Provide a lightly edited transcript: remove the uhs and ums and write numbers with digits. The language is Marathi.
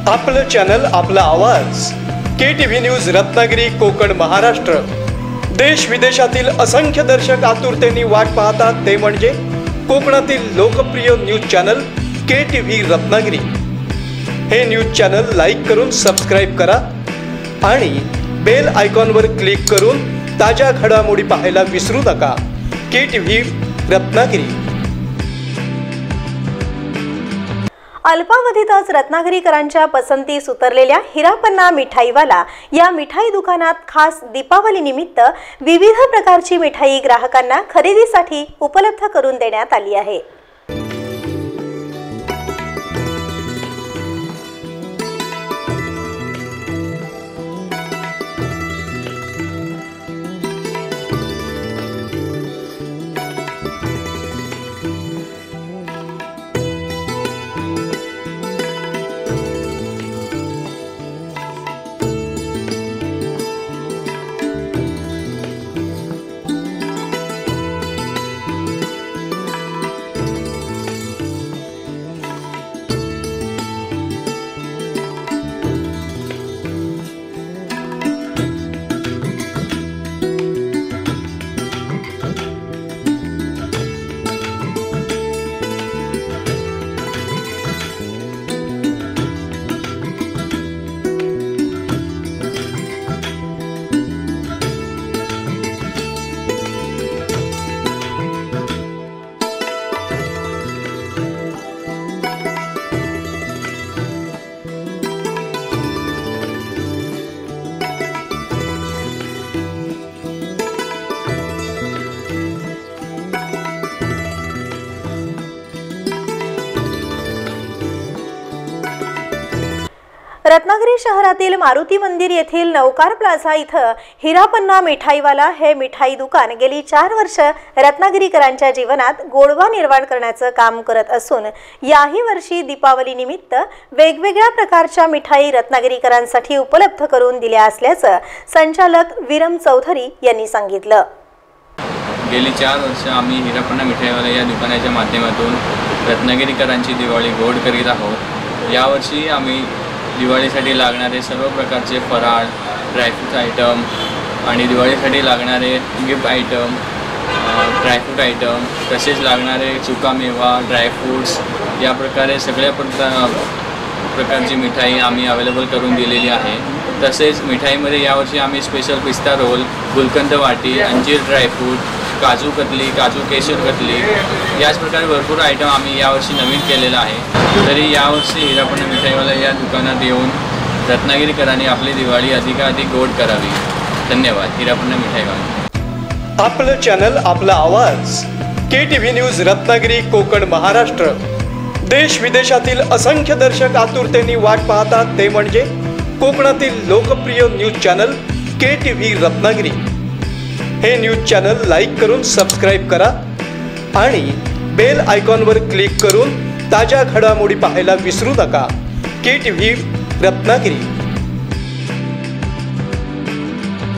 आपलं चॅनल, आपला आवाज. KTV news Ratnagiri, Konkan, Maharashtra. देश विदेशातील असंख्य दर्शक आतुरतेने वाट पाहतात ते म्हणजे कोकणातील लोकप्रिय न्यूज चॅनल KTV रत्नागिरी. हे न्यूज चॅनल लाईक करून सबस्क्राइब करा आणि बेल आयकॉनवर क्लिक करून ताज्या घडामोडी पाहायला विसरू नका. KTV रत्नागिरी. अल्पावधीतच रत्नागिरीकरांच्या पसंतीस उतरलेल्या हिरापन्ना मिठाईवाला या मिठाई दुकानात खास दीपावली निमित्त विविध प्रकारची मिठाई ग्राहकांना खरेदीसाठी उपलब्ध करून देण्यात आली आहे. रत्नागिरी शहरातील मारुती मंदिर येथील नवकार प्लाझा इथं हिरापन्ना मिठाईवाला हे मिठाई दुकान गेली 4 वर्ष रत्नागिरीकरांच्या जीवनात गोडवा निर्माण करण्याचं काम करत असून याही वर्षी दीपावली निमित्त वेगवेगळ्या प्रकारच्या मिठाई रत्नागिरीकरांसाठी उपलब्ध करून दिल्या असल्याचं संचालक विरम चौधरी यांनी सांगितलं. गेली 4 वर्ष आम्ही हिरापन्ना मिठाईवाला या दुकानाच्या माध्यमातून रत्नागिरीकरांची दिवाळी गोड करीत आहोत. यावर्षी आम्ही दिवाळीसाठी लागणारे सर्व प्रकारचे फराळ, ड्रायफ्रूट आयटम आणि दिवाळीसाठी लागणारे गिफ्ट आयटम, ड्रायफ्रूट आयटम, तसेच लागणारे सुकामेवा, ड्रायफ्रूट्स या प्रकारे सगळ्या प्रकारची मिठाई आम्ही अवेलेबल करून दिलेली आहे. तसेच मिठाईमध्ये यावर्षी आम्ही स्पेशल पिस्ता रोल, गुलकंद वाटी, अंजीर ड्रायफ्रूट, काजू कतली, काजू केशर कतली याच प्रकारे भरपूर आयटम आम्ही यावर्षी नवीन केलेला आहे. तरी यावर्षी हिरापन्ना मिठाईवाला या दुकानात येऊन रत्नागिरीकरांनी आपली दिवाळी अधिकाधिक गोड करावी. धन्यवाद. हिरापन्ना मिठाईवाला. आपलं चॅनल, आपला आवाज. KTV news Ratnagiri, Konkan, Maharashtra. देश विदेशातील असंख्य दर्शक आतुरतेने वाट पाहतात ते म्हणजे कोकणातील लोकप्रिय न्यूज चॅनल KTV रत्नागिरी. हे न्यूज चॅनल लाईक करून सबस्क्राइब करा आणि बेल आयकॉनवर क्लिक करून ताज्या घडामोडी पाहायला विसरू नका. KTV रत्नागिरी.